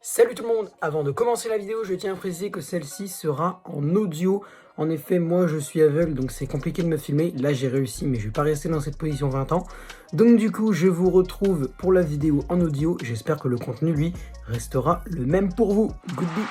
Salut tout le monde! Avant de commencer la vidéo, je tiens à préciser que celle-ci sera en audio. En effet, moi je suis aveugle, donc c'est compliqué de me filmer. Là j'ai réussi, mais je vais pas rester dans cette position 20 ans. Donc du coup, je vous retrouve pour la vidéo en audio. J'espère que le contenu, lui, restera le même pour vous. Goodbye!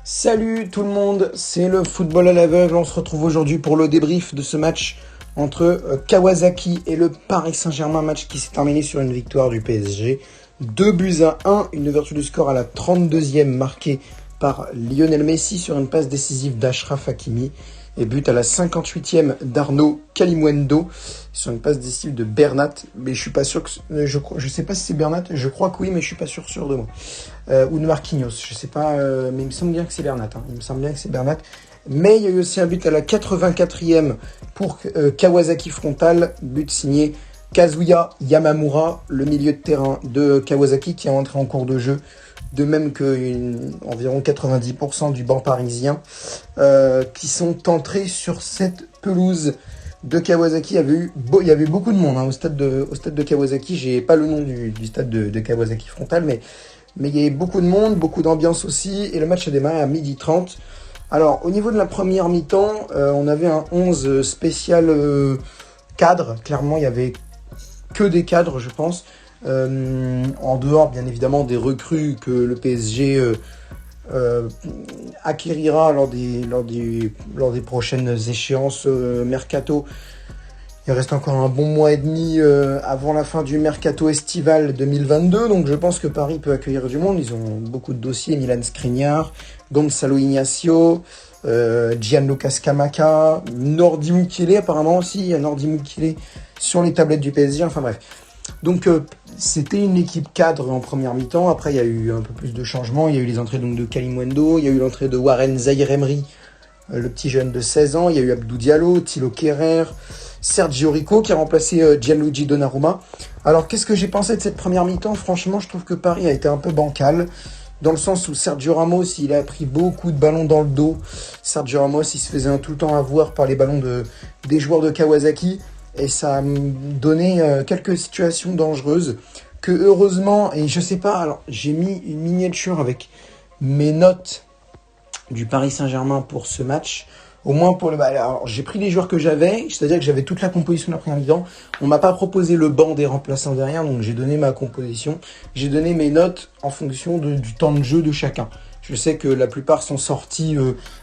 Salut tout le monde, c'est le football à l'aveugle. On se retrouve aujourd'hui pour le débrief de ce match entre Kawasaki et le Paris Saint-Germain, match qui s'est terminé sur une victoire du PSG. 2-1, une ouverture du score à la 32e marquée par Lionel Messi sur une passe décisive d'Achraf Hakimi. Et but à la 58e d'Arnaud Kalimuendo sur une passe décisive de Bernat. Mais je suis pas sûr que... Je sais pas si c'est Bernat, je crois que oui, mais je suis pas sûr de moi. Ou de Marquinhos, je sais pas, mais il me semble bien que c'est Bernat. Il me semble bien que c'est Bernat. Mais il y a eu aussi un but à la 84e pour Kawasaki Frontale, but signé Kazuya Yamamura, le milieu de terrain de Kawasaki qui est entré en cours de jeu, de même que environ 90% du banc parisien qui sont entrés sur cette pelouse de Kawasaki. Il y avait beaucoup de monde au stade de Kawasaki. J'ai pas le nom du stade de Kawasaki Frontale, mais il y avait beaucoup de monde, beaucoup d'ambiance aussi, et le match a démarré à 12h30. Alors, au niveau de la première mi-temps, on avait un 11 spécial cadre. Clairement, il y avait que des cadres, je pense. En dehors, bien évidemment, des recrues que le PSG acquérira lors des prochaines échéances mercato. Il reste encore un bon mois et demi avant la fin du mercato estival 2022. Donc je pense que Paris peut accueillir du monde. Ils ont beaucoup de dossiers. Milan Skriniar, Gonzalo Ignacio, Gianluca Scamacca, Nordi Mukiele apparemment aussi. Il y a Nordi Mukiele sur les tablettes du PSG. Enfin bref. Donc c'était une équipe cadre en première mi-temps. Après il y a eu un peu plus de changements. Il y a eu les entrées donc de Kalimuendo. Il y a eu l'entrée de Warren Zaïre-Emery, le petit jeune de 16 ans. Il y a eu Abdou Diallo, Thilo Kehrer, Sergio Rico qui a remplacé Gianluigi Donnarumma. Alors qu'est-ce que j'ai pensé de cette première mi-temps? Franchement, je trouve que Paris a été un peu bancal, dans le sens où Sergio Ramos, il a pris beaucoup de ballons dans le dos. Sergio Ramos, il se faisait tout le temps avoir par les ballons des joueurs de Kawasaki, et ça a donné quelques situations dangereuses que heureusement, et je sais pas, alors j'ai mis une miniature avec mes notes du Paris Saint-Germain pour ce match. Au moins pour le... Alors, j'ai pris les joueurs que j'avais, c'est-à-dire que j'avais toute la composition de la première mi-temps. On m'a pas proposé le banc des remplaçants derrière, donc j'ai donné ma composition. J'ai donné mes notes en fonction du temps de jeu de chacun. Je sais que la plupart sont sortis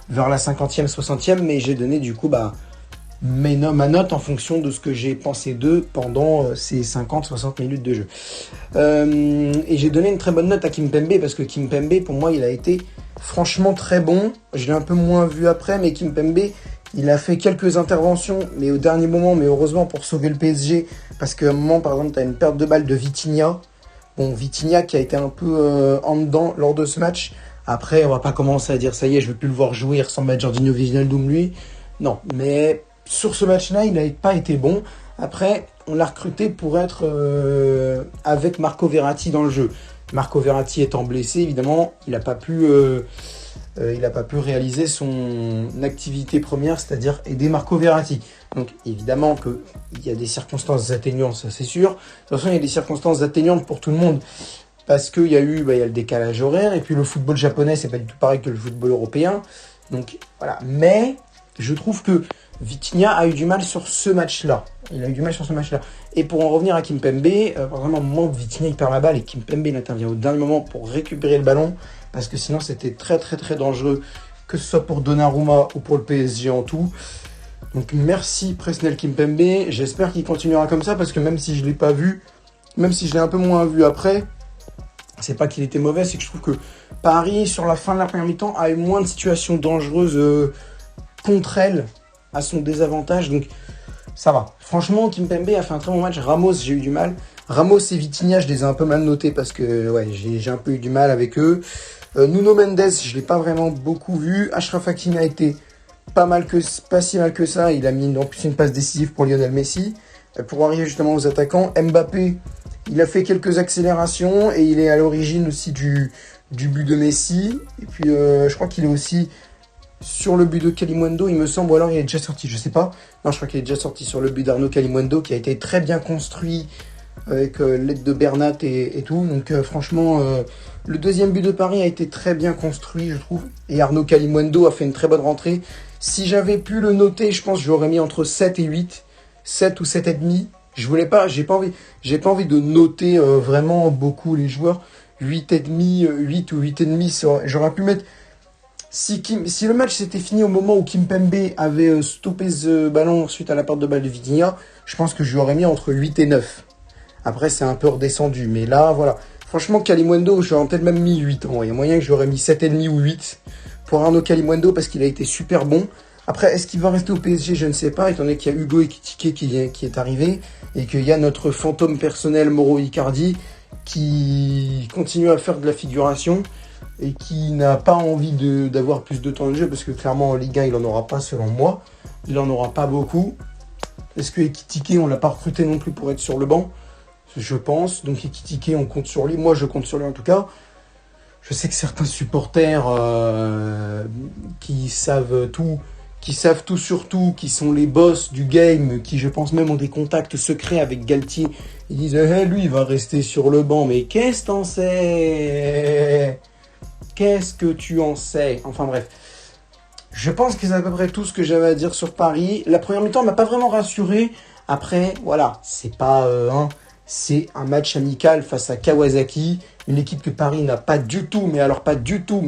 vers la 50e, 60e, mais j'ai donné du coup ma note en fonction de ce que j'ai pensé d'eux pendant ces 50-60 minutes de jeu. Et j'ai donné une très bonne note à Kimpembe, parce que Kimpembe, pour moi, il a été franchement très bon. Je l'ai un peu moins vu après, mais Kimpembe, il a fait quelques interventions, mais au dernier moment, mais heureusement pour sauver le PSG, parce qu'à un moment, par exemple, tu as une perte de balle de Vitinha. Bon, Vitinha qui a été un peu en dedans lors de ce match. Après, on va pas commencer à dire, ça y est, je veux plus le voir jouer, il ressemble à Jorginho Wijnaldum, lui. Non, mais sur ce match-là, il n'a pas été bon. Après, on l'a recruté pour être avec Marco Verratti dans le jeu. Marco Verratti étant blessé, évidemment, il n'a pas pu réaliser son activité première, c'est-à-dire aider Marco Verratti. Donc, évidemment qu'il y a des circonstances atténuantes, ça c'est sûr. De toute façon, il y a des circonstances atténuantes pour tout le monde, parce qu'il y a il y a le décalage horaire, et puis le football japonais, c'est pas du tout pareil que le football européen. Donc, voilà. Mais je trouve que Vitinha a eu du mal sur ce match-là. Il a eu du mal sur ce match-là. Et pour en revenir à Kimpembe, par exemple, à un moment où Vitinha il perd la balle et Kimpembe il intervient au dernier moment pour récupérer le ballon, parce que sinon c'était très très très dangereux, que ce soit pour Donnarumma ou pour le PSG en tout. Donc merci Presnel Kimpembe, j'espère qu'il continuera comme ça, parce que même si je l'ai pas vu, même si je l'ai un peu moins vu après, c'est pas qu'il était mauvais, c'est que je trouve que Paris, sur la fin de la première mi-temps, a eu moins de situations dangereuses contre elle, à son désavantage, donc ça va. Franchement, Kimpembe a fait un très bon match. Ramos, j'ai eu du mal. Ramos et Vitinha, je les ai un peu mal notés, parce que ouais, j'ai un peu eu du mal avec eux. Nuno Mendes, je l'ai pas vraiment beaucoup vu. Achraf Hakimi a été pas si mal que ça. Il a mis en plus une passe décisive pour Lionel Messi. Pour arriver justement aux attaquants, Mbappé, il a fait quelques accélérations, et il est à l'origine aussi du but de Messi. Et puis je crois qu'il est aussi sur le but de Kalimuendo, il me semble, ou alors il est déjà sorti, je sais pas. Non, je crois qu'il est déjà sorti sur le but d'Arnaud Kalimuendo, qui a été très bien construit avec l'aide de Bernat et tout. Donc franchement, le deuxième but de Paris a été très bien construit, je trouve. Et Arnaud Kalimuendo a fait une très bonne rentrée. Si j'avais pu le noter, je pense que j'aurais mis entre 7 et 8. 7 ou 7,5. Je voulais pas, j'ai pas envie de noter vraiment beaucoup les joueurs. 8,5, 8 ou 8,5, j'aurais pu mettre... Si le match s'était fini au moment où Kimpembe avait stoppé ce ballon suite à la perte de balle de Vitinha, je pense que je lui aurais mis entre 8 et 9. Après, c'est un peu redescendu. Mais là, voilà. Franchement, Kalimuendo, j'aurais peut-être même mis 8. Il y a moyen que j'aurais mis 7,5 ou 8 pour Arnaud Kalimuendo parce qu'il a été super bon. Après, est-ce qu'il va rester au PSG? Je ne sais pas, étant donné qu'il y a Hugo Ekitike qui est arrivé et qu'il y a notre fantôme personnel Mauro Icardi qui continue à faire de la figuration et qui n'a pas envie d'avoir plus de temps de jeu parce que clairement en Ligue 1 il n'en aura pas selon moi. Il n'en aura pas beaucoup. Est-ce que Ekitike on l'a pas recruté non plus pour être sur le banc? Je pense. Donc Ekitike on compte sur lui. Moi je compte sur lui en tout cas. Je sais que certains supporters qui savent tout sur tout, qui sont les boss du game, qui je pense même ont des contacts secrets avec Galtier, ils disent lui il va rester sur le banc, mais qu'est-ce que t'en sais? Qu'est-ce que tu en sais? Enfin bref. Je pense que c'est à peu près tout ce que j'avais à dire sur Paris. La première mi-temps m'a pas vraiment rassuré. Après, voilà, c'est pas c'est un match amical face à Kawasaki, une équipe que Paris n'a pas du tout, mais alors pas du tout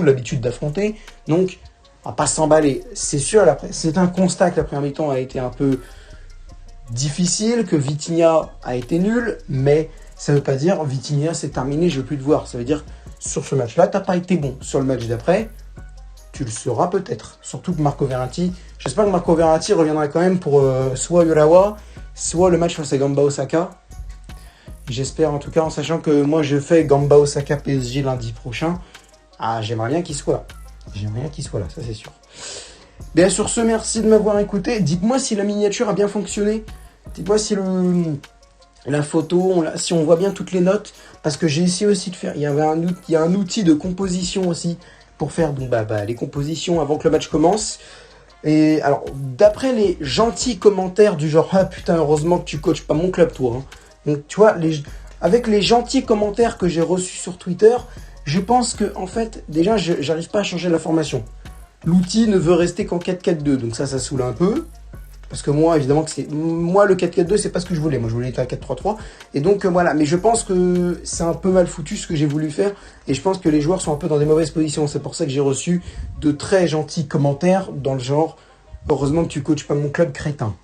l'habitude d'affronter. Donc, on va pas s'emballer. C'est sûr, c'est un constat que la première mi-temps a été un peu difficile, que Vitinha a été nul, mais ça veut pas dire Vitinha c'est terminé, je veux plus te voir. Ça veut dire sur ce match-là, t'as pas été bon. Sur le match d'après, tu le seras peut-être. Surtout que Marco Verratti, j'espère que Marco Verratti reviendra quand même pour soit Urawa, soit le match face à Gamba Osaka. J'espère en tout cas, en sachant que moi je fais Gamba Osaka PSG lundi prochain. Ah, j'aimerais bien qu'il soit là. Ça c'est sûr. Bien sur ce, merci de m'avoir écouté. Dites-moi si la miniature a bien fonctionné. Dites-moi si la photo, si on voit bien toutes les notes. Parce que j'ai essayé aussi de faire. Il y a un outil de composition aussi pour faire les compositions avant que le match commence. Et alors, d'après les gentils commentaires du genre ah putain, heureusement que tu coaches pas mon club, toi. Donc tu vois, avec les gentils commentaires que j'ai reçus sur Twitter, je pense que en fait, déjà, j'arrive pas à changer la formation. L'outil ne veut rester qu'en 4-4-2, donc ça saoule un peu. Parce que moi, évidemment, moi le 4-4-2, c'est pas ce que je voulais. Moi, je voulais être un 4-3-3. Et donc, voilà. Mais je pense que c'est un peu mal foutu ce que j'ai voulu faire. Et je pense que les joueurs sont un peu dans des mauvaises positions. C'est pour ça que j'ai reçu de très gentils commentaires dans le genre « Heureusement que tu coaches pas mon club, crétin ».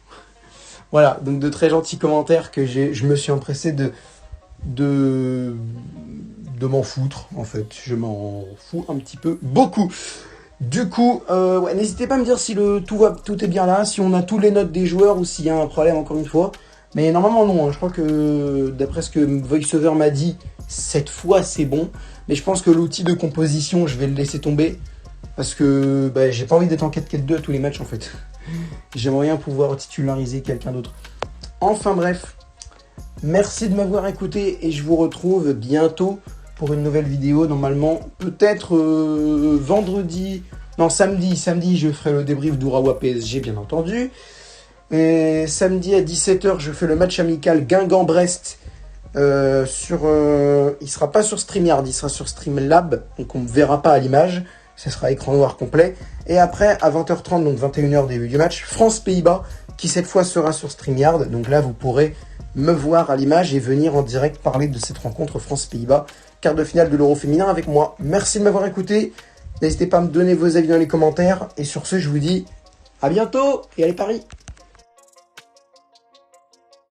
Voilà. Donc, de très gentils commentaires que je me suis empressé de m'en foutre, en fait. Je m'en fous un petit peu. Beaucoup. Du coup, n'hésitez pas à me dire si tout est bien là, si on a tous les notes des joueurs ou s'il y a un problème encore une fois. Mais normalement non, je crois que d'après ce que VoiceOver m'a dit, cette fois c'est bon. Mais je pense que l'outil de composition, je vais le laisser tomber. Parce que j'ai pas envie d'être en 4-4-2 à tous les matchs en fait. J'aimerais bien pouvoir titulariser quelqu'un d'autre. Enfin bref, merci de m'avoir écouté et je vous retrouve bientôt pour une nouvelle vidéo, normalement, peut-être samedi, je ferai le débrief d'Urawa PSG, bien entendu. Et samedi à 17h, je fais le match amical Guingamp-Brest. Il sera pas sur StreamYard, il sera sur Streamlab, donc on ne verra pas à l'image. Ce sera écran noir complet. Et après, à 20h30, donc 21h début du match, France-Pays-Bas, qui cette fois sera sur StreamYard. Donc là, vous pourrez me voir à l'image et venir en direct parler de cette rencontre France-Pays-Bas. Quart de finale de l'Euro féminin avec moi. Merci de m'avoir écouté. N'hésitez pas à me donner vos avis dans les commentaires. Et sur ce, je vous dis à bientôt et allez Paris!